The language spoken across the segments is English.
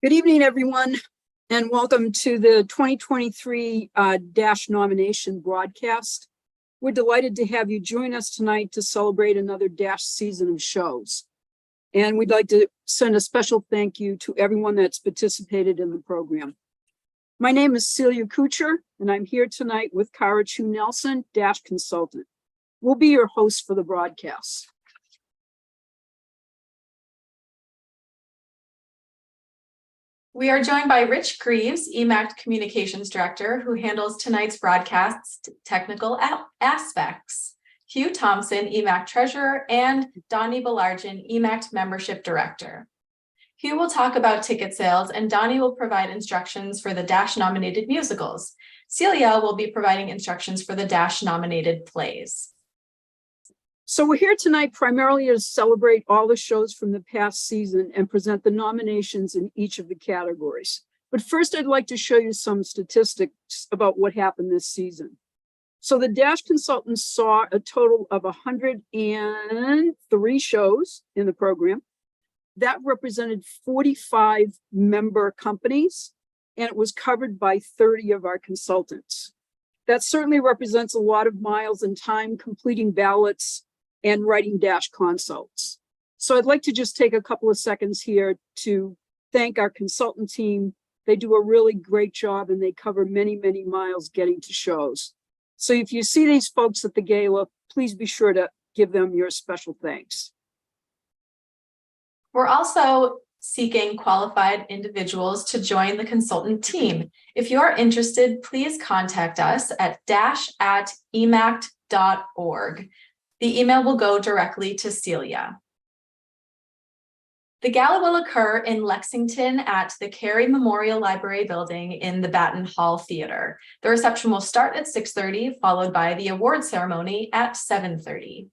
Good evening, everyone, and welcome to the 2023 Dash nomination broadcast. We're delighted to have you join us tonight to celebrate another Dash season of shows. And we'd like to send a special thank you to everyone that's participated in the program. My name is Celia Kuchar, and I'm here tonight with Cara Chu Nelson, Dash consultant. We'll be your hosts for the broadcast. We are joined by Rich Greaves, EMACT Communications Director, who handles tonight's broadcast's technical aspects, Hugh Thompson, EMACT Treasurer, and Donnie Belargin, EMACT Membership Director. Hugh will talk about ticket sales, and Donnie will provide instructions for the Dash-nominated musicals. Celia will be providing instructions for the Dash-nominated plays. So we're here tonight primarily to celebrate all the shows from the past season and present the nominations in each of the categories. But first, I'd like to show you some statistics about what happened this season. So the Dash consultants saw a total of 103 shows in the program. That represented 45 member companies, and it was covered by 30 of our consultants. That certainly represents a lot of miles and time completing ballots and writing Dash consults. So I'd like to just take a couple of seconds here to thank our consultant team. They do a really great job and they cover many, many miles getting to shows. So if you see these folks at the gala, please be sure to give them your special thanks. We're also seeking qualified individuals to join the consultant team. If you are interested, please contact us at dash@emact.org. The email will go directly to Celia. The gala will occur in Lexington at the Cary Memorial Library building in the Battin Hall Theater. The reception will start at 6:30, followed by the award ceremony at 7:30.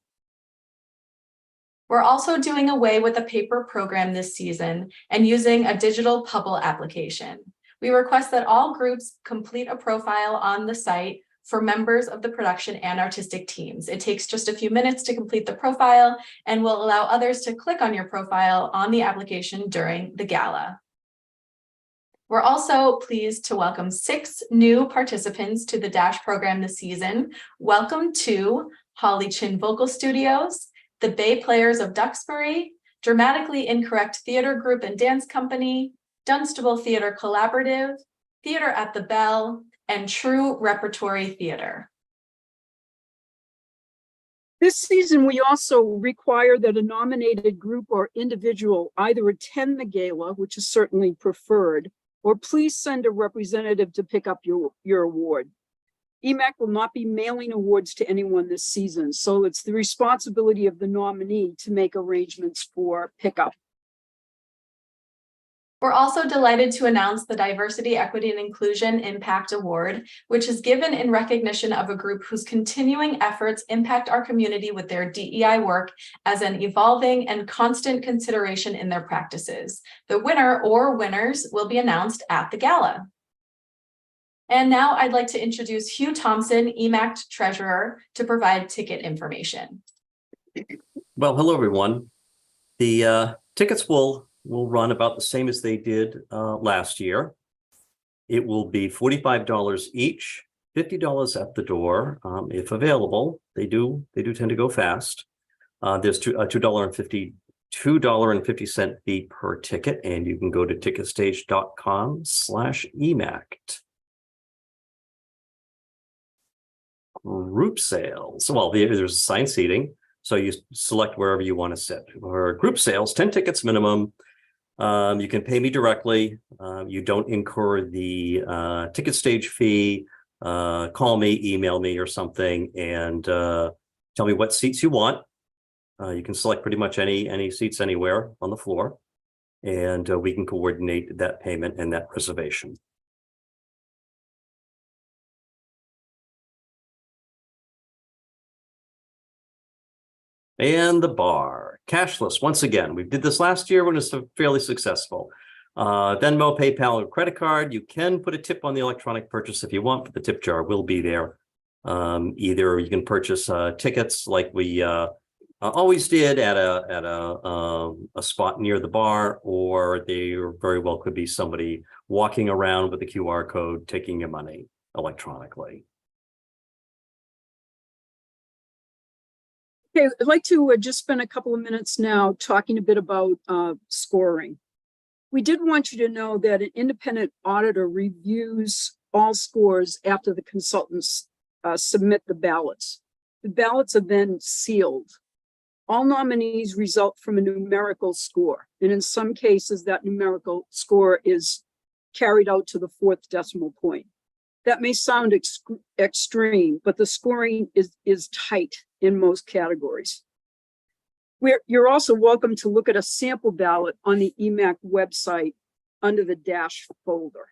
We're also doing away with a paper program this season and using a digital Publ application. We request that all groups complete a profile on the site for members of the production and artistic teams. It takes just a few minutes to complete the profile and will allow others to click on your profile on the application during the gala. We're also pleased to welcome 6 new participants to the Dash program this season. Welcome to Holly Chin Vocal Studios, the Bay Players of Duxbury, Dramatically Incorrect Theater Group and Dance Company, Dunstable Theater Collaborative, Theater at the Bell, and True Repertory Theater. This season, we also require that a nominated group or individual either attend the gala, which is certainly preferred, or please send a representative to pick up your award. EMACT will not be mailing awards to anyone this season, so it's the responsibility of the nominee to make arrangements for pickup. We're also delighted to announce the Diversity, Equity, and Inclusion Impact Award, which is given in recognition of a group whose continuing efforts impact our community with their DEI work as an evolving and constant consideration in their practices. The winner or winners will be announced at the gala. And now I'd like to introduce Hugh Thompson, EMACT Treasurer, to provide ticket information. Well, hello, everyone. The tickets will run about the same as they did last year. It will be $45 each, $50 at the door, if available. They do tend to go fast. There's $2.50 fee per ticket, and you can go to ticketstage.com/EMACT. Group sales. Well, there's assigned seating, so you select wherever you want to sit. For group sales, 10 tickets minimum. You can pay me directly. You don't incur the ticket stage fee. Call me, email me or something, and tell me what seats you want. You can select pretty much any seats anywhere on the floor, and we can coordinate that payment and that reservation. And the bar, cashless. Once again, we did this last year when it was fairly successful. Venmo, PayPal, or credit card. You can put a tip on the electronic purchase if you want, but the tip jar will be there. Either you can purchase tickets like we always did at a spot near the bar, or they very well could be somebody walking around with a QR code taking your money electronically. Okay, I'd like to just spend a couple of minutes now talking a bit about scoring. We did want you to know that an independent auditor reviews all scores after the consultants submit the ballots. The ballots are then sealed. All nominees result from a numerical score, and in some cases, that numerical score is carried out to the 4th decimal point. That may sound extreme, but the scoring is tight in most categories. You're also welcome to look at a sample ballot on the EMACT website under the dash folder.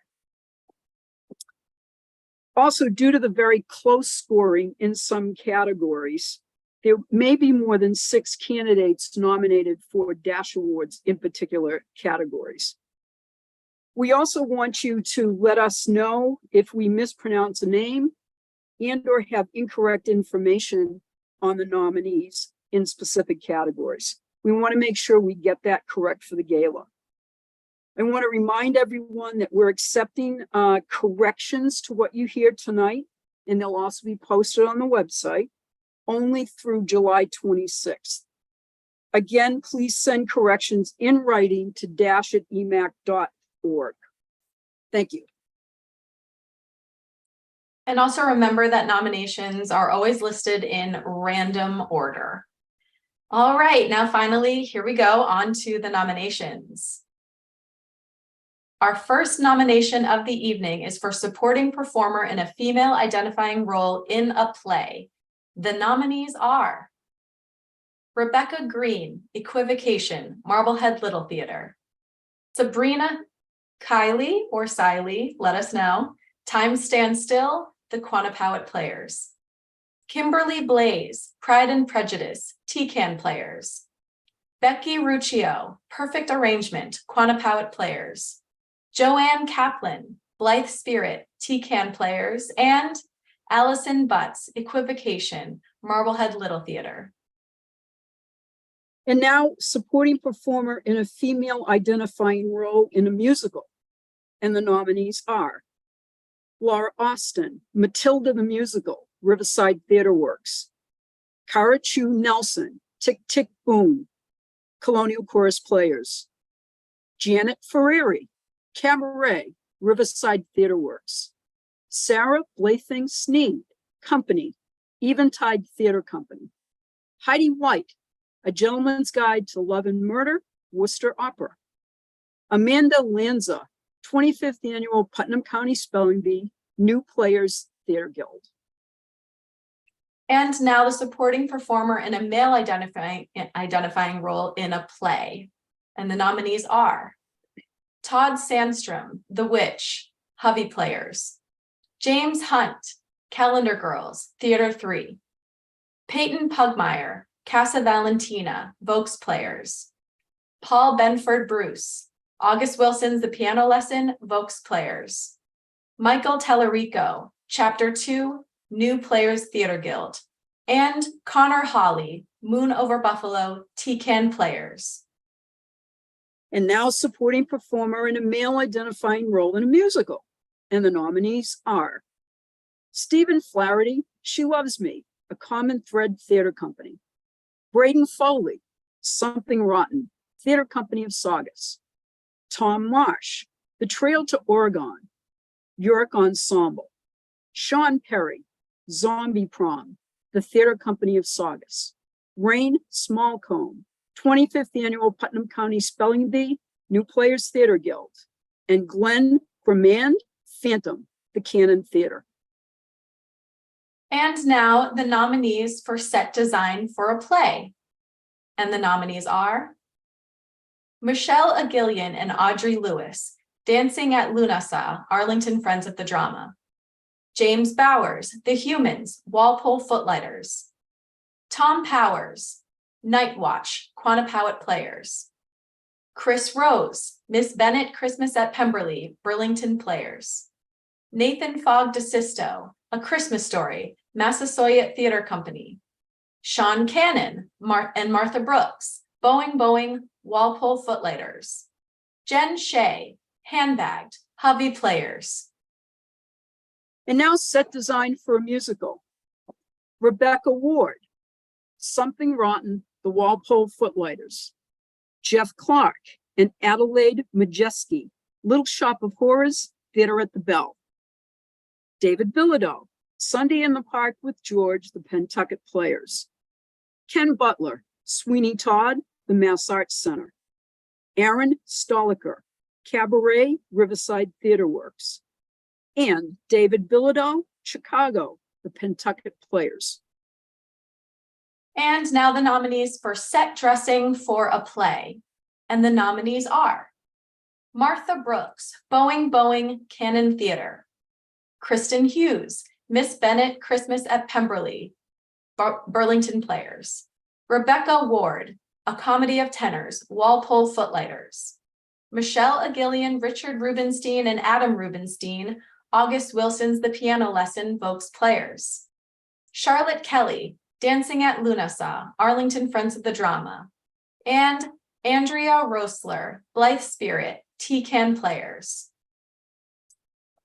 Also, due to the very close scoring in some categories, there may be more than 6 candidates nominated for dash awards in particular categories. We also want you to let us know if we mispronounce a name and or have incorrect information on the nominees in specific categories. We want to make sure we get that correct for the gala. I want to remind everyone that we're accepting corrections to what you hear tonight, and they'll also be posted on the website only through July 26th. Again, please send corrections in writing to dash@emact.org. Thank you. And also remember that nominations are always listed in random order. All right, now finally, here we go on to the nominations. Our first nomination of the evening is for supporting performer in a female identifying role in a play. The nominees are Rebecca Green, Equivocation, Marblehead Little Theater. Sabrina Kiley or Siley, let us know, Time Stands Still, The Quannapowitt Players. Kimberly Blaze, Pride and Prejudice, TCAN Players. Becky Ruccio, Perfect Arrangement, Quannapowitt Players. Joanne Kaplan, Blythe Spirit, TCAN Players, and Allison Butts, Equivocation, Marblehead Little Theater. And now, supporting performer in a female identifying role in a musical. And the nominees are Laura Austin, Matilda the Musical, Riverside Theater Works. Cara Chu Nelson, Tick Tick Boom, Colonial Chorus Players. Janet Ferreri, Cabaret, Riverside Theater Works. Sarah Blaything Sneed, Company, Eventide Theater Company. Heidi White, A Gentleman's Guide to Love and Murder, Worcester Opera. Amanda Lanza, 25th Annual Putnam County Spelling Bee, New Players Theater Guild. And now the supporting performer in a male identifying role in a play. And the nominees are Todd Sandstrom, The Witch, Hovey Players. James Hunt, Calendar Girls, Theater 3. Peyton Pugmire, Casa Valentina, Vokes Players. Paul Benford Bruce, August Wilson's The Piano Lesson, Vokes Players. Michael Tellerico, Chapter 2, New Players Theater Guild. And Connor Hawley, Moon Over Buffalo, TCAN Players. And now supporting performer in a male identifying role in a musical. And the nominees are Stephen Flaherty, She Loves Me, A Common Thread Theater Company. Braden Foley, Something Rotten, Theater Company of Saugus. Tom Marsh, The Trail to Oregon, York Ensemble. Sean Perry, Zombie Prom, The Theater Company of Saugus. Rain Smallcomb, 25th Annual Putnam County Spelling Bee, New Players Theater Guild. And Glenn Gremand, Phantom, The Cannon Theater. And now the nominees for set design for a play. And the nominees are Michelle Agillian and Audrey Lewis, Dancing at Lunasa, Arlington Friends of the Drama. James Bowers, The Humans, Walpole Footlighters. Tom Powers, Night Watch, Quannapowitt Players. Chris Rose, Miss Bennett Christmas at Pemberley, Burlington Players. Nathan Fogg DeSisto, A Christmas Story, Massasoit Theater Company. Sean Cannon and Martha Brooks, Boeing, Walpole Footlighters. Jen Shea, Handbagged, Hovey Players. And now set design for a musical. Rebecca Ward, Something Rotten, The Walpole Footlighters. Jeff Clark and Adelaide Majeski, Little Shop of Horrors, Theater at the Bell. David Bilodeau, Sunday in the Park with George, the Pentucket Players. Ken Butler, Sweeney Todd, the Mass Arts Center. Aaron Stoliker, Cabaret, Riverside Theater Works. And David Bilodeau, Chicago, the Pentucket Players. And now the nominees for set dressing for a play. And the nominees are Martha Brooks, Boeing, Cannon Theater. Kristen Hughes, Miss Bennet, Christmas at Pemberley, Burlington Players. Rebecca Ward, A Comedy of Tenors, Walpole Footlighters. Michelle Agillian, Richard Rubenstein, and Adam Rubenstein, August Wilson's The Piano Lesson, Vokes Players. Charlotte Kelly, Dancing at Lunasaw, Arlington Friends of the Drama. And Andrea Rosler, Blythe Spirit, T-Can Players.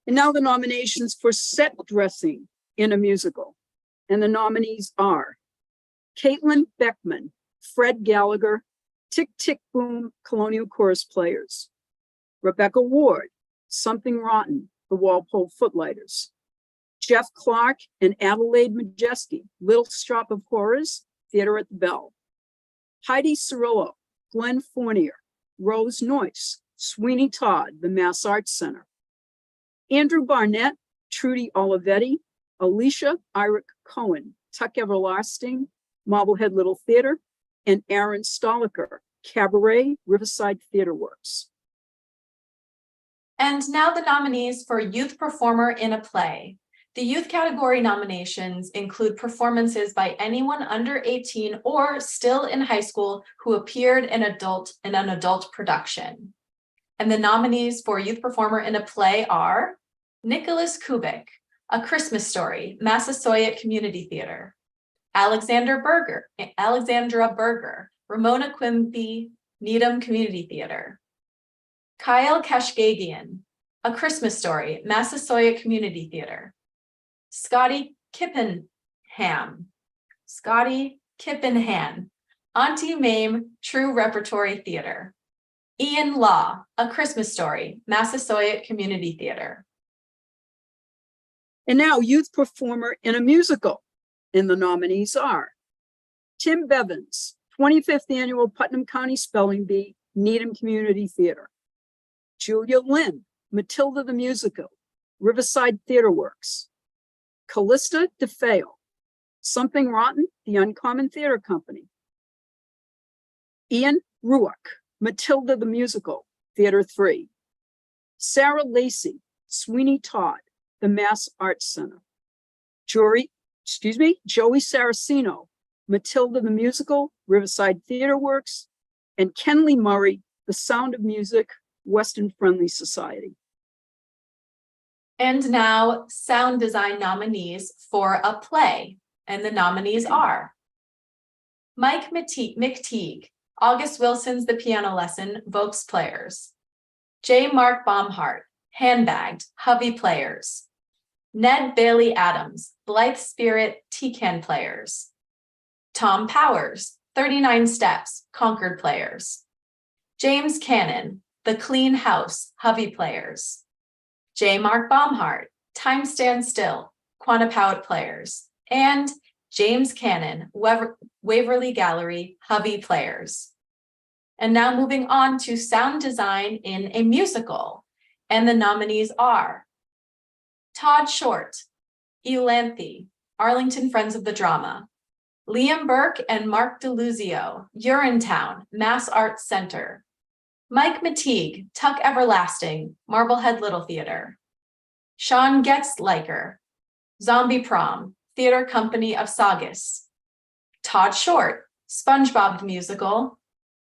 And now the nominations for set dressing in a musical. And the nominees are Caitlin Beckman, Fred Gallagher, Tick Tick Boom, Colonial Chorus Players. Rebecca Ward, Something Rotten, The Walpole Footlighters. Jeff Clark and Adelaide Majeski, Little Shop of Horrors, Theater at the Bell. Heidi Cirillo, Glenn Fournier, Rose Noyce, Sweeney Todd, the Mass Arts Center. Andrew Barnett, Trudy Olivetti, Alicia Irick Cohen, Tuck Everlasting, Marblehead Little Theater, and Aaron Stoliker, Cabaret, Riverside Theater Works. And now the nominees for Youth Performer in a Play. The youth category nominations include performances by anyone under 18 or still in high school who appeared in an adult production. And the nominees for Youth Performer in a Play are Nicholas Kubik, A Christmas Story, Massasoit Community Theater. Alexandra Berger, Ramona Quimby, Needham Community Theater. Kyle Kashgagian, A Christmas Story, Massasoit Community Theater. Scotty Kippenham, Auntie Mame, True Repertory Theater. Ian Law, A Christmas Story, Massasoit Community Theater. And now Youth Performer in a Musical. And the nominees are Tim Bevins, 25th Annual Putnam County Spelling Bee, Needham Community Theater. Julia Lynn, Matilda the Musical, Riverside Theater Works. Callista DeFeo, Something Rotten, The Uncommon Theater Company. Ian Ruach, Matilda the Musical, Theater 3. Sarah Lacey, Sweeney Todd, the Mass Arts Center. Joey Saraceno, Matilda the Musical, Riverside Theater Works. And Kenley Murray, The Sound of Music, Western Friendly Society. And now sound design nominees for a play. And the nominees are Mike McTeague, August Wilson's The Piano Lesson, Vokes Players. J. Mark Baumhart, Handbagged, Hovey Players. Ned Bailey Adams, Blythe Spirit, T-Can Players. Tom Powers, 39 Steps, Concord Players. James Cannon, The Clean House, Hovey Players. J. Mark Baumhart, Time Stands Still, Quannapout Players. And James Cannon, Waverly Gallery, Hovey Players. And now moving on to sound design in a musical. And the nominees are Todd Short, Elanthe, Arlington Friends of the Drama. Liam Burke and Mark DeLuzio, Urinetown, Mass Arts Center. Mike McTeague, Tuck Everlasting, Marblehead Little Theater. Sean Getzliker, Zombie Prom, Theater Company of Saugus. Todd Short, SpongeBob the Musical,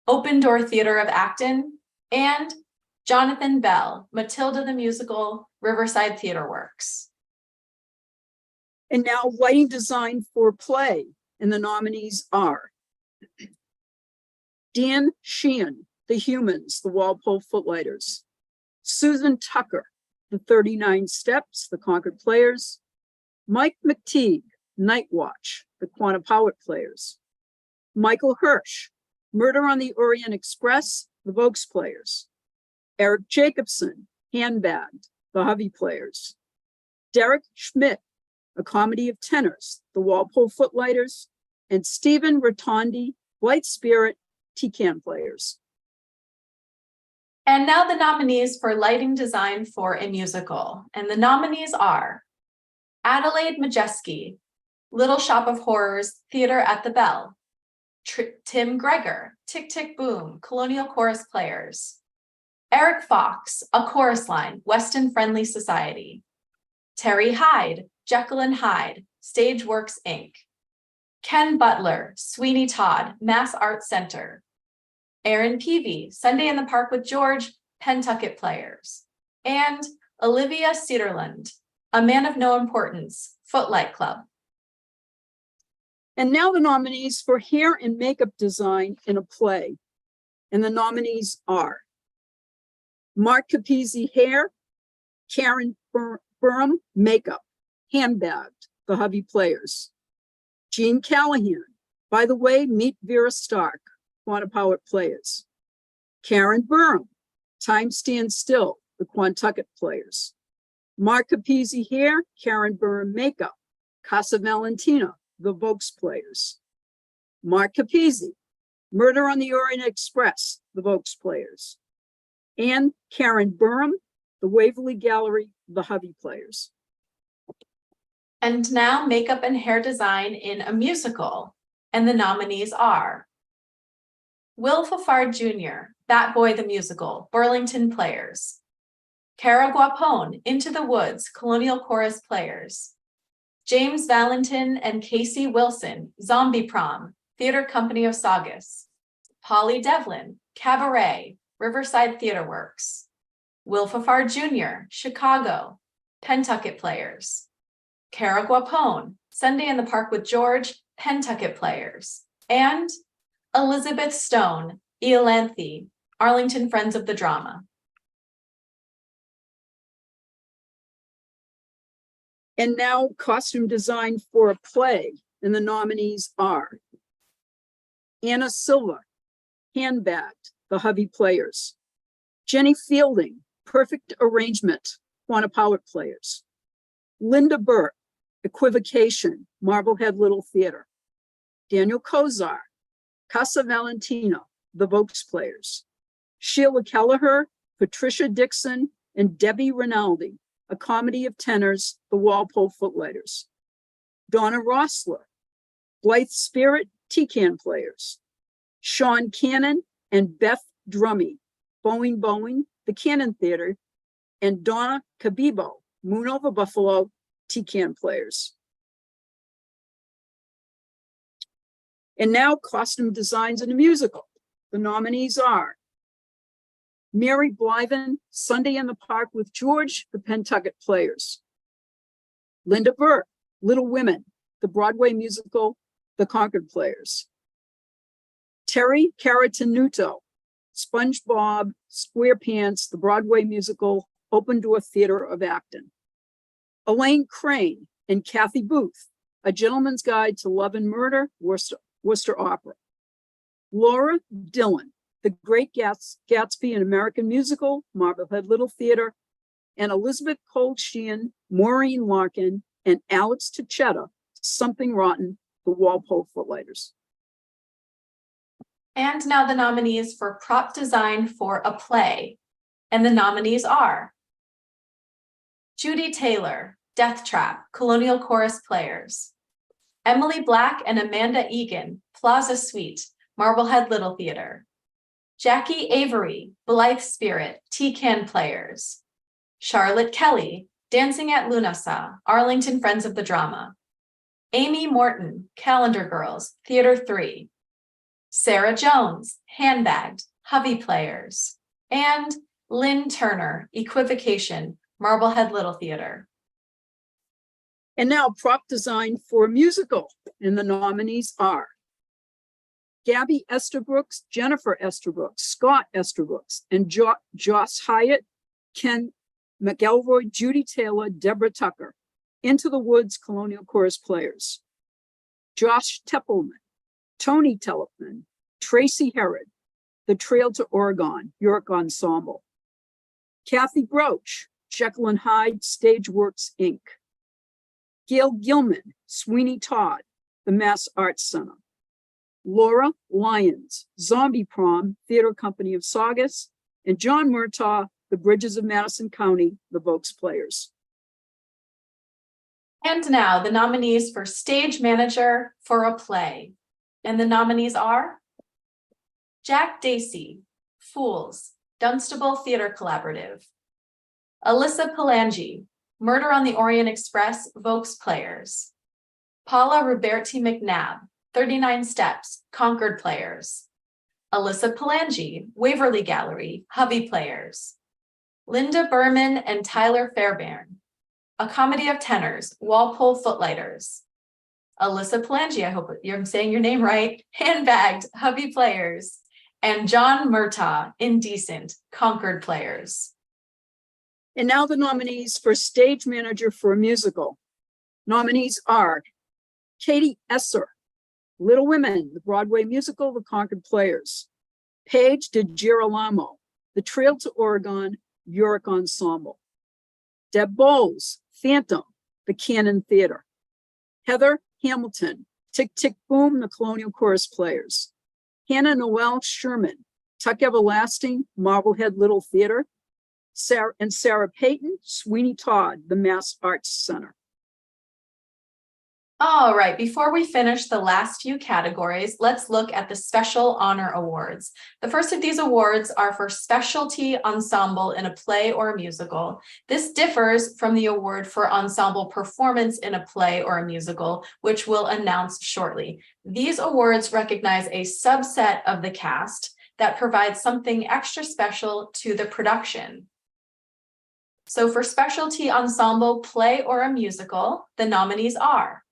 Open Door Theater of Acton, and Jonathan Bell, Matilda the Musical, Riverside Theater Works. And now lighting design for play. And the nominees are Dan Sheehan, The Humans, the Walpole Footlighters. Susan Tucker, The 39 Steps, the Concord Players. Mike McTeague, Night Watch, the Quantapowhat Players. Michael Hirsch, Murder on the Orient Express, the Vokes Players. Eric Jacobson, Handbagged, the Hovey Players. Derek Schmidt, A Comedy of Tenors, the Walpole Footlighters. And Stephen Rotondi, Blight Spirit, Tecan Players. And now the nominees for lighting design for a musical. And the nominees are Adelaide Majeski, Little Shop of Horrors, Theater at the Bell. Tim Gregor, Tick Tick Boom, Colonial Chorus Players. Eric Fox, A Chorus Line, Weston Friendly Society. Terry Hyde, Jekyll and Hyde, Stageworks Inc. Ken Butler, Sweeney Todd, Mass Arts Center. Aaron Peavy, Sunday in the Park with George, Pentucket Players. And Olivia Cedarland, A Man of No Importance, Footlight Club. And now the nominees for hair and makeup design in a play. And the nominees are Mark Capizzi, Hair, Karen Burham, Makeup, Handbagged, the Hovey Players. Jean Callahan, By the Way, Meet Vera Stark, Quantapowhat Players. Karen Burham, Time Stands Still, the Quantucket Players. Mark Capizzi, Hair, Karen Burham, Makeup, Casa Valentina, the Vokes Players. Mark Capizzi, Murder on the Orient Express, the Vokes Players. And Karen Burham, the Waverly Gallery, the Hovey Players. And now makeup and hair design in a musical. And the nominees are Will Fafard Jr., That Boy the Musical, Burlington Players. Cara Guapone, Into the Woods, Colonial Chorus Players. James Valentin and Casey Wilson, Zombie Prom, Theater Company of Saugus. Polly Devlin, Cabaret, Riverside Theater Works. Will Fafard Jr., Chicago, Pentucket Players. Cara Guapone, Sunday in the Park with George, Pentucket Players. And Elizabeth Stone, Eolanthe, Arlington Friends of the Drama. And now costume design for a play. And the nominees are Anna Silva, Handbagged, the Hovey Players. Jenny Fielding, Perfect Arrangement, Quantapowhat Players. Linda Burt, Equivocation, Marblehead Little Theater. Daniel Kozar, Casa Valentina, the Vokes Players. Sheila Kelleher, Patricia Dixon, and Debbie Rinaldi, A Comedy of Tenors, the Walpole Footlighters. Donna Rossler, Blythe Spirit, Tecan Players. Sean Cannon and Beth Drummy, Boeing, the Cannon Theater. And Donna Cabibo, Moon Over Buffalo, Tecan Players. And now costume designs in a musical. The nominees are Mary Blyven, Sunday in the Park with George, the Pentucket Players. Linda Burt, Little Women, the Broadway musical, the Concord Players. Terry Caratanuto, SpongeBob SquarePants, the Broadway musical, Open Door Theater of Acton. Elaine Crane and Kathy Booth, A Gentleman's Guide to Love and Murder, Worcester Opera. Laura Dillon, The Great Gatsby, an American Musical, Marblehead Little Theater. And Elizabeth Cole Sheehan, Maureen Larkin, and Alex Tachetta, Something Rotten, the Walpole Footlighters. And now the nominees for prop design for a play. And the nominees are Judy Taylor, Death Trap, Colonial Chorus Players. Emily Black and Amanda Egan, Plaza Suite, Marblehead Little Theater. Jackie Avery, Blythe Spirit, Tecan Players. Charlotte Kelly, Dancing at Lunasa, Arlington Friends of the Drama. Amy Morton, Calendar Girls, Theater 3. Sarah Jones, Handbagged, Hovey Players. And Lynn Turner, Equivocation, Marblehead Little Theater. And now prop design for a musical. And the nominees are Gabby Esterbrooks, Jennifer Esterbrooks, Scott Esterbrooks, and Joss Hyatt, Ken McElroy, Judy Taylor, Deborah Tucker. Into the Woods Colonial Chorus Players. Josh Teppelman, Tony Telephone, Tracy Herod, The Trail to Oregon, York Ensemble. Kathy Broach, Jekyll and Hyde, Stageworks, Inc. Gail Gilman, Sweeney Todd, the Mass Arts Center. Laura Lyons, Zombie Prom, Theater Company of Saugus, and John Murtaugh, The Bridges of Madison County, the Vokes Players. And now the nominees for stage manager for a play. And the nominees are Jack Dacey, Fools, Dunstable Theater Collaborative. Alyssa Palangi, Murder on the Orient Express, Vokes Players. Paula Roberti McNabb, 39 Steps, Concord Players. Alyssa Palangi, Waverly Gallery, Hovey Players. Linda Berman and Tyler Fairbairn, A Comedy of Tenors, Walpole Footlighters. Alyssa Palangi, I hope you're saying your name right, Handbagged, Hovey Players. And John Murtaugh, Indecent, Concord Players. And now the nominees for stage manager for a musical. Nominees are Katie Esser, Little Women, the Broadway musical, the Concord Players. Paige DiGirolamo, The Trail to Oregon, York Ensemble. Deb Bowles, Phantom, the Cannon Theater. Heather Hamilton, Tick Tick Boom, the Colonial Chorus Players. Hannah Noel Sherman, Tuck Everlasting, Marblehead Little Theater. Sarah Payton, Sweeney Todd, the Mass Arts Center. All right, before we finish the last few categories, let's look at the Special Honor Awards. The first of these awards are for specialty ensemble in a play or a musical. This differs from the award for ensemble performance in a play or a musical, which we'll announce shortly. These awards recognize a subset of the cast that provides something extra special to the production. So for specialty ensemble, play, or a musical, the nominees are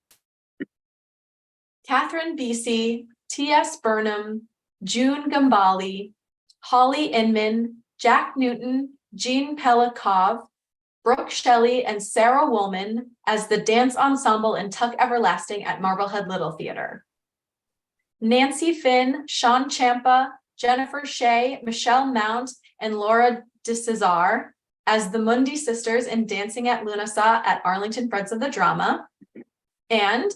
Catherine Beesey, T.S. Burnham, June Gambali, Holly Inman, Jack Newton, Jean Pelikov, Brooke Shelley, and Sarah Woolman as the dance ensemble in Tuck Everlasting at Marblehead Little Theater. Nancy Finn, Sean Champa, Jennifer Shea, Michelle Mount, and Laura DeCesar as the Mundi sisters in Dancing at Lunasaw at Arlington Friends of the Drama. And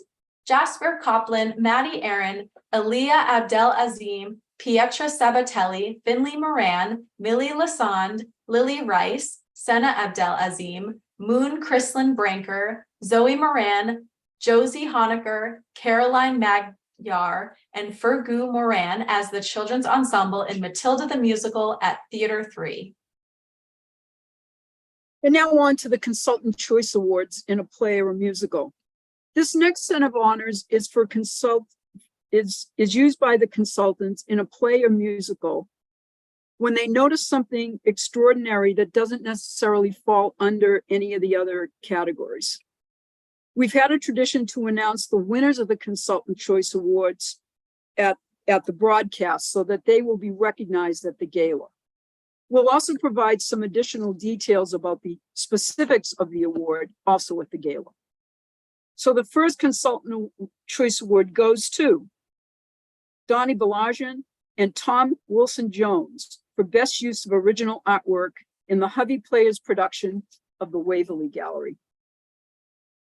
Jasper Copland, Maddie Aaron, Aaliyah Abdel Azim, Pietra Sabatelli, Finley Moran, Millie Lassonde, Lily Rice, Senna Abdel Azim, Moon Chrislyn Branker, Zoe Moran, Josie Honecker, Caroline Magyar, and Fergus Moran as the children's ensemble in Matilda the Musical at Theater 3. And now on to the Consultant Choice Awards in a play or a musical. This next set of honors is for is used by the consultants in a play or musical when they notice something extraordinary that doesn't necessarily fall under any of the other categories. We've had a tradition to announce the winners of the Consultant Choice Awards at the broadcast so that they will be recognized at the gala. We'll also provide some additional details about the specifics of the award also at the gala. So the first Consultant Choice Award goes to Donnie Balajian and Tom Wilson-Jones for best use of original artwork in the Hovey Players production of the Waverly Gallery.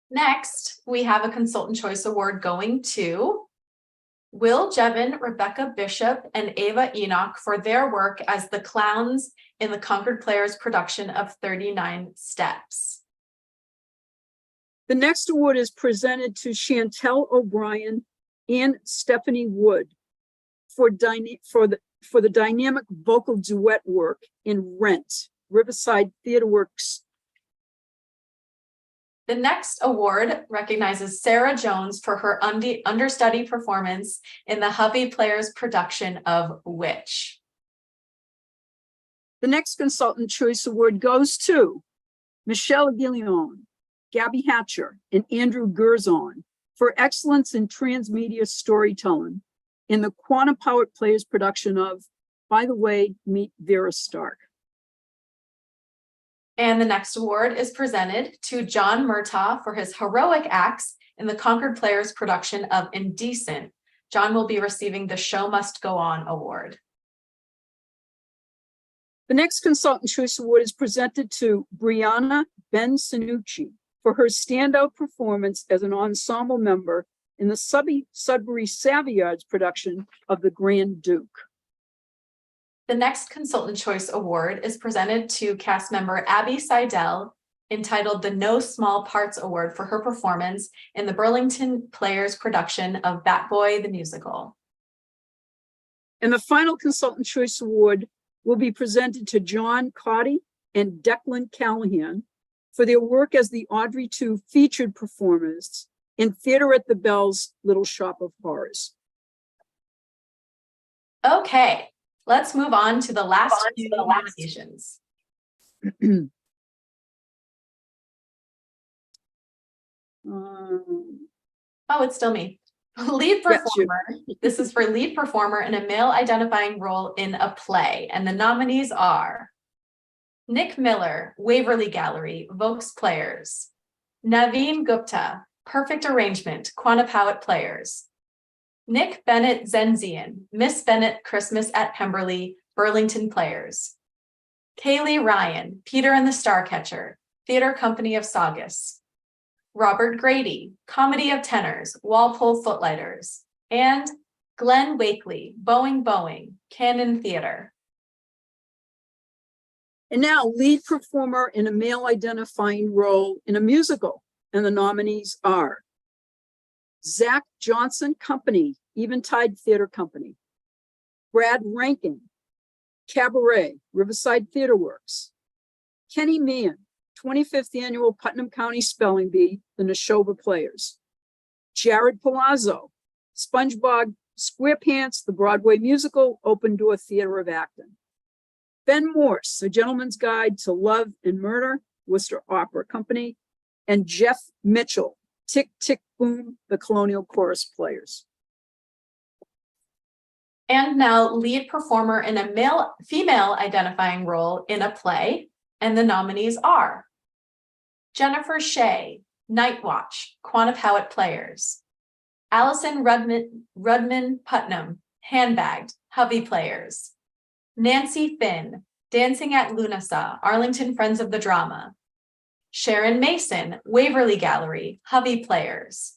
Next, we have a Consultant Choice Award going to Will Jevin, Rebecca Bishop, and Ava Enoch for their work as the clowns in the Concord Players production of 39 Steps. The next award is presented to Chantel O'Brien and Stephanie Wood for the dynamic vocal duet work in Rent, Riverside Theater Works. The next award recognizes Sarah Jones for her understudy performance in the Hovey Players production of Witch. The next Consultant Choice Award goes to Michelle Guillaume, Gabby Hatcher and Andrew Gerzon for excellence in transmedia storytelling in the Quantum Powered Players production of By the Way, Meet Vera Stark. And the next award is presented to John Murtaugh for his heroic acts in the Concord Players production of Indecent. John will be receiving the Show Must Go On award. The next Consultant Choice Award is presented to Brianna Ben-Sinucci for her standout performance as an ensemble member in the Sudbury Savoyards production of The Grand Duke. The next Consultant Choice Award is presented to cast member Abby Seidel, entitled the No Small Parts Award for her performance in the Burlington Players production of Bat Boy the Musical. And the final Consultant Choice Award will be presented to John Cody and Declan Callahan for their work as the Audrey II featured performers in Theater at the Bell's Little Shop of Horrors. Okay, let's move on to the last few nominations. Oh, it's still me. Lead Yes, you. performer. This is for lead performer in a male identifying role in a play. And the nominees are Nick Miller, Waverly Gallery, Vokes Players. Naveen Gupta, Perfect Arrangement, Quannapowitt Players. Nick Bennett Zenzian, Miss Bennett Christmas at Pemberley, Burlington Players. Kaylee Ryan, Peter and the Starcatcher, Theater Company of Saugus. Robert Grady, Comedy of Tenors, Walpole Footlighters. And Glenn Wakely, Boeing, Cannon Theater. And now, lead performer in a male identifying role in a musical. And the nominees are Zach Johnson Company, Eventide Theater Company. Brad Rankin, Cabaret, Riverside Theater Works. Kenny Meehan, 25th Annual Putnam County Spelling Bee, the Neshoba Players. Jared Palazzo, SpongeBob SquarePants, the Broadway musical, Open Door Theater of Acton. Ben Morse, A Gentleman's Guide to Love and Murder, Worcester Opera Company. And Jeff Mitchell, Tick, Tick, Boom, the Colonial Chorus Players. And now lead performer in a female identifying role in a play. And the nominees are Jennifer Shea, Night Watch, Quannapowitt Players. Allison Rudman Putnam, Handbagged, Hovey Players. Nancy Finn, Dancing at Lunasa, Arlington Friends of the Drama. Sharon Mason, Waverly Gallery, Hovey Players.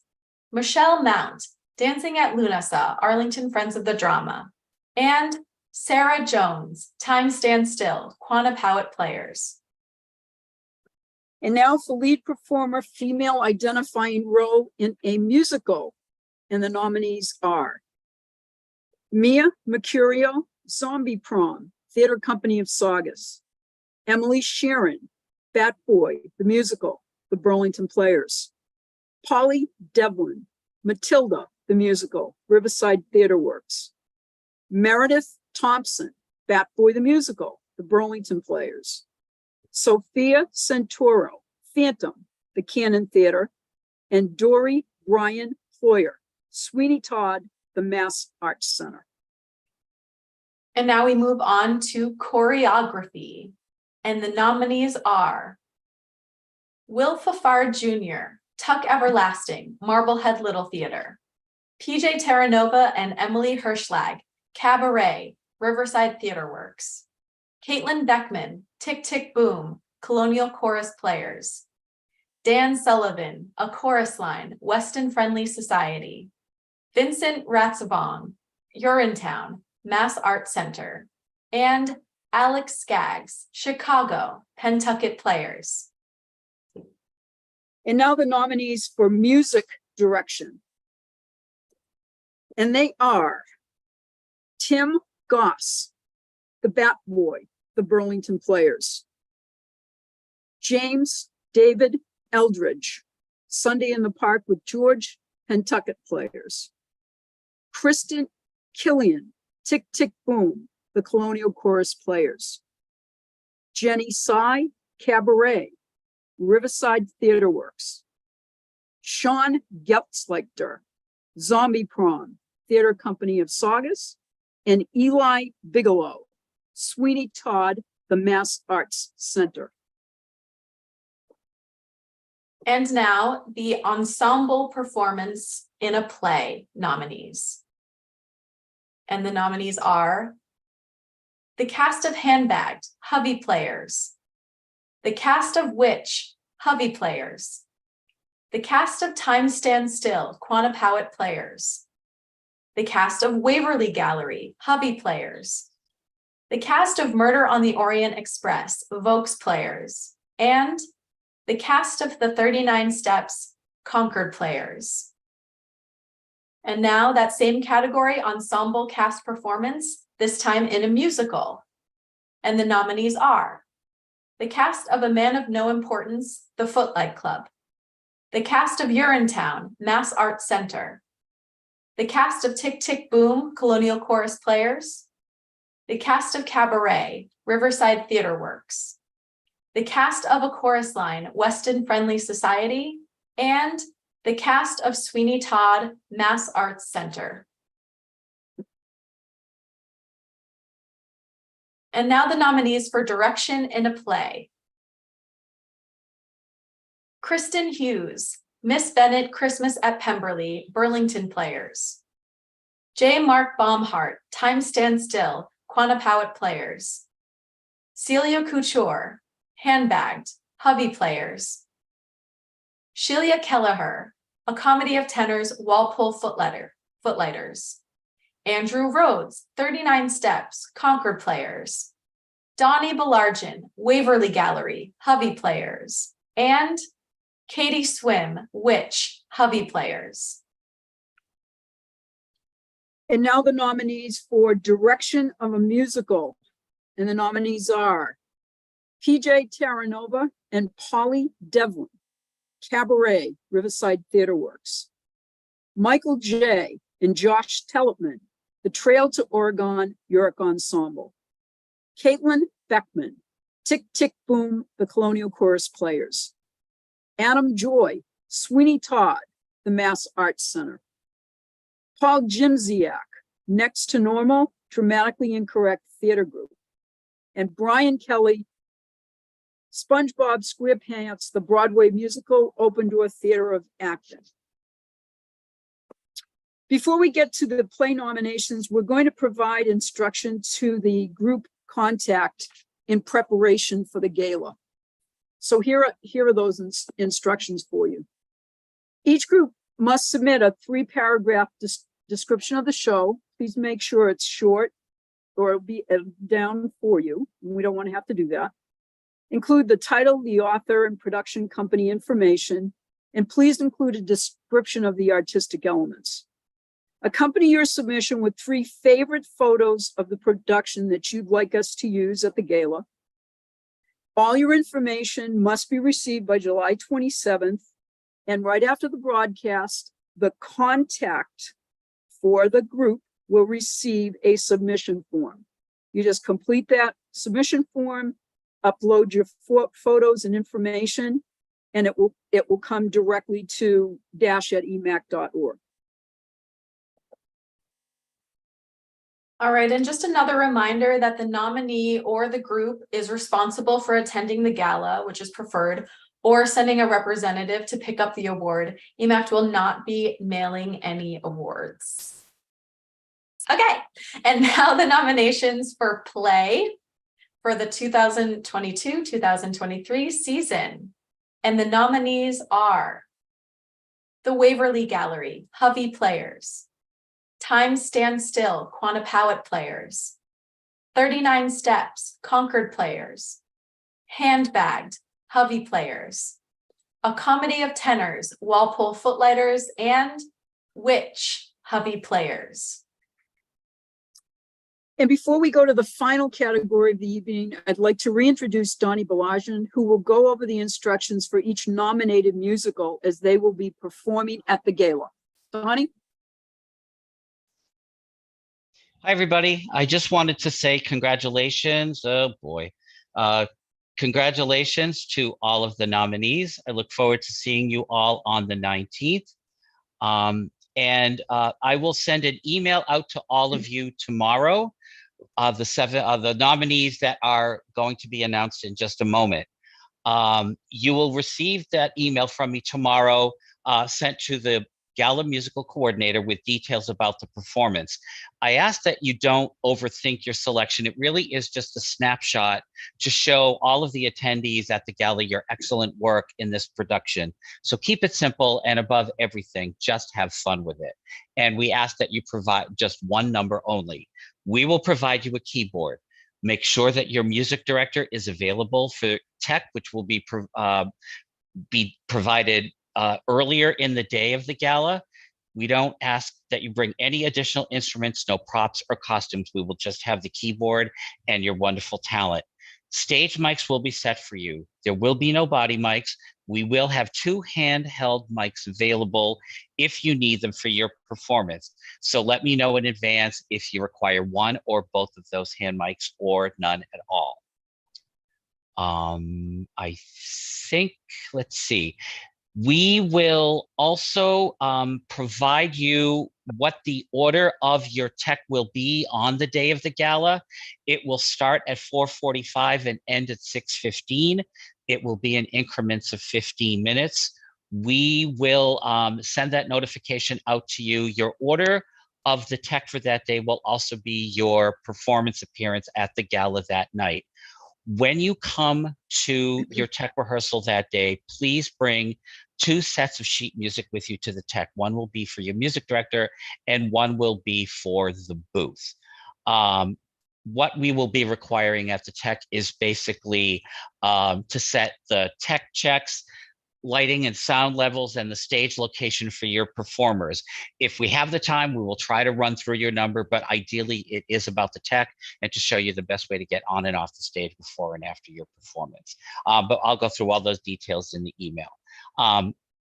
Michelle Mount, Dancing at Lunasa, Arlington Friends of the Drama. And Sarah Jones, Time Stands Still, Quannapowitt Players. And now for lead performer, female identifying role in a musical. And the nominees are Mia Mercurio, Zombie Prom, Theater Company of Saugus. Emily Sheeran, Bat Boy, the musical, the Burlington Players. Polly Devlin, Matilda, the musical, Riverside Theater Works. Meredith Thompson, Bat Boy, the musical, the Burlington Players. Sophia Santoro, Phantom, the Cannon Theater. And Dory Ryan Foyer, Sweeney Todd, the Mass Arts Center. And now we move on to choreography. And the nominees are Will Fafard Jr., Tuck Everlasting, Marblehead Little Theater. PJ Terranova and Emily Hirschlag, Cabaret, Riverside Theater Works. Caitlin Beckman, Tick Tick Boom, Colonial Chorus Players. Dan Sullivan, A Chorus Line, Weston Friendly Society. Vincent Ratzabong, Urinetown, Mass Art Center. And Alex Skaggs, Chicago, Pentucket Players. And now the nominees for music direction. And they are Tim Goss, the Bat Boy, the Burlington Players. James David Eldridge, Sunday in the Park with George, Pentucket Players. Kristen Killian, Tick Tick Boom, the Colonial Chorus Players. Jenny Sy, Cabaret. Riverside Theater Works. Sean Geltzleichter, Zombie Prom, Theater Company of Saugus, and Eli Bigelow, Sweeney Todd, the Mass Arts Center. And now the ensemble performance in a play nominees. And the nominees are the cast of Handbagged, Hovey Players, the cast of Witch, Hovey Players, the cast of Time Stands Still, Quannapowitt Players, the cast of Waverly Gallery, Hovey Players, the cast of Murder on the Orient Express, Vokes Players, and the cast of The 39 Steps, Concord Players. And now that same category, ensemble cast performance, this time in a musical. And the nominees are the cast of A Man of No Importance, The Footlight Club, the cast of Urinetown, Mass Arts Center, the cast of Tick Tick Boom, Colonial Chorus Players, the cast of Cabaret, Riverside Theater Works, the cast of A Chorus Line, Weston Friendly Society, and the cast of Sweeney Todd, Mass Arts Center. And now the nominees for direction in a play. Kristen Hughes, Miss Bennet, Christmas at Pemberley, Burlington Players. J. Mark Baumhart, Time Stands Still, Quannapowitt Players. Celia Couture, Handbagged, Hovey Players. Shelia Kelleher, A Comedy of Tenors, Walpole Footlighters. Andrew Rhodes, 39 Steps, Concord Players. Donnie Belargin, Waverly Gallery, Hovey Players. And Katie Swim, Witch, Hovey Players. And now the nominees for direction of a musical. And the nominees are PJ Terranova and Polly Devlin, Cabaret, Riverside Theater Works. Michael J. and Josh Telletman, The Trail to Oregon, Yurok Ensemble. Caitlin Beckman, Tick Tick Boom, The Colonial Chorus Players. Adam Joy, Sweeney Todd, the Mass Arts Center. Paul Jimziak, Next to Normal, Dramatically Incorrect Theater Group. And Brian Kelly, SpongeBob SquarePants, the Broadway musical, Open Door Theater of Acting. Before we get to the play nominations, we're going to provide instruction to the group contact in preparation for the gala. So here are those instructions for you. Each group must submit a 3-paragraph description of the show. Please make sure it's short or it'll be down for you. We don't want to have to do that. Include the title, the author, and production company information, and please include a description of the artistic elements. Accompany your submission with 3 favorite photos of the production that you'd like us to use at the gala. All your information must be received by July 27th, and right after the broadcast, the contact for the group will receive a submission form. You just complete that submission form, upload your photos and information, and it will come directly to dash@emact.org. All right, and just another reminder that the nominee or the group is responsible for attending the gala, which is preferred, or sending a representative to pick up the award. EMACT will not be mailing any awards. Okay, and now the nominations for play for the 2022-2023 season. And the nominees are the Waverly Gallery, Hovey Players. Time Stands Still, Quannapowitt Players. 39 Steps, Concord Players. Handbagged, Hovey Players. A Comedy of Tenors, Walpole Footlighters, and Witch, Hovey Players. And before we go to the final category of the evening, I'd like to reintroduce Donnie Belargin, who will go over the instructions for each nominated musical as they will be performing at the gala. Donnie? Hi, everybody. I just wanted to say congratulations. Oh, boy. Congratulations to all of the nominees. I look forward to seeing you all on the 19th. I will send an email out to all of you tomorrow, the nominees that are going to be announced in just a moment. You will receive that email from me tomorrow, sent to the Gala musical coordinator with details about the performance. I ask that you don't overthink your selection. It really is just a snapshot to show all of the attendees at the Gala your excellent work in this production. So keep it simple, and above everything, just have fun with it. And we ask that you provide just one number only. We will provide you a keyboard. Make sure that your music director is available for tech, which will be provided earlier in the day of the Gala. We don't ask that you bring any additional instruments, no props or costumes. We will just have the keyboard and your wonderful talent. Stage mics will be set for you. There will be no body mics. We will have 2 handheld mics available if you need them for your performance. So let me know in advance if you require one or both of those hand mics or none at all. I think, let's see. We will also provide you what the order of your tech will be on the day of the Gala. It will start at 4:45 and end at 6:15. It will be in increments of 15 minutes. We will send that notification out to you. Your order of the tech for that day will also be your performance appearance at the Gala that night. When you come to your tech rehearsal that day, please bring 2 sets of sheet music with you to the tech. One will be for your music director and one will be for the booth. What we will be requiring at the tech is basically to set the tech checks, lighting and sound levels, and the stage location for your performers. If we have the time, we will try to run through your number, but ideally it is about the tech and to show you the best way to get on and off the stage before and after your performance. But I'll go through all those details in the email.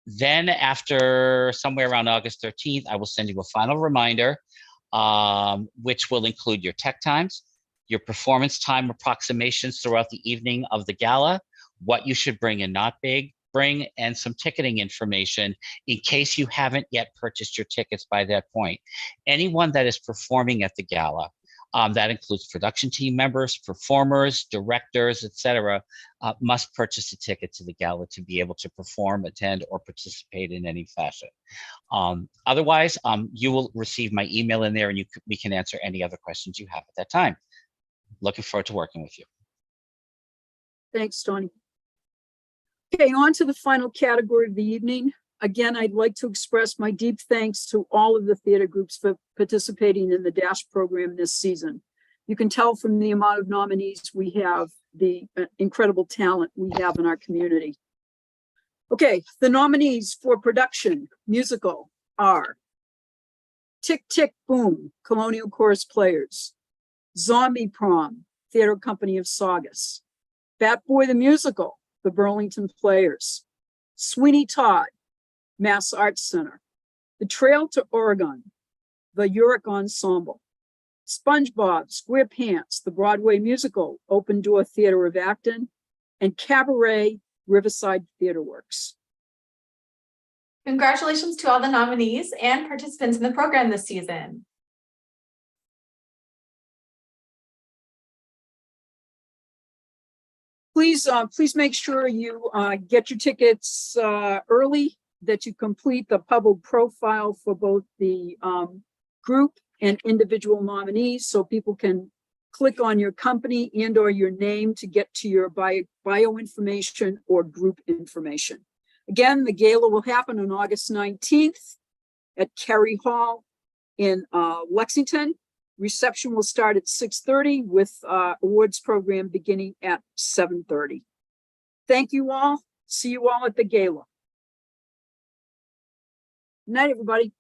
Then after somewhere around August 13th, I will send you a final reminder, which will include your tech times, your performance time approximations throughout the evening of the Gala, what you should bring and not bring, and some ticketing information in case you haven't yet purchased your tickets by that point. Anyone that is performing at the Gala, that includes production team members, performers, directors, etc., must purchase a ticket to the Gala to be able to perform, attend, or participate in any fashion. Otherwise, you will receive my email in there, and we can answer any other questions you have at that time. Looking forward to working with you. Thanks, Tony. Okay, on to the final category of the evening. Again, I'd like to express my deep thanks to all of the theater groups for participating in the DASH program this season. You can tell from the amount of nominees we have, the incredible talent we have in our community. Okay, the nominees for production musical are Tick, Tick, Boom, Colonial Chorus Players, Zombie Prom, Theater Company of Saugus, Bat Boy the Musical, the Burlington Players, Sweeney Todd, Mass Arts Center, The Trail to Oregon, the Uric Ensemble, SpongeBob SquarePants, the Broadway musical, Open Door Theater of Acton, and Cabaret Riverside Theater Works. Congratulations to all the nominees and participants in the program this season. Please make sure you get your tickets early, that you complete the Publ profile for both the group and individual nominees, so people can click on your company and or your name to get to your bio information or group information. Again, the gala will happen on August 19th at Cary Hall in Lexington. Reception will start at 6:30 with awards program beginning at 7:30. Thank you all. See you all at the gala. Good night, everybody.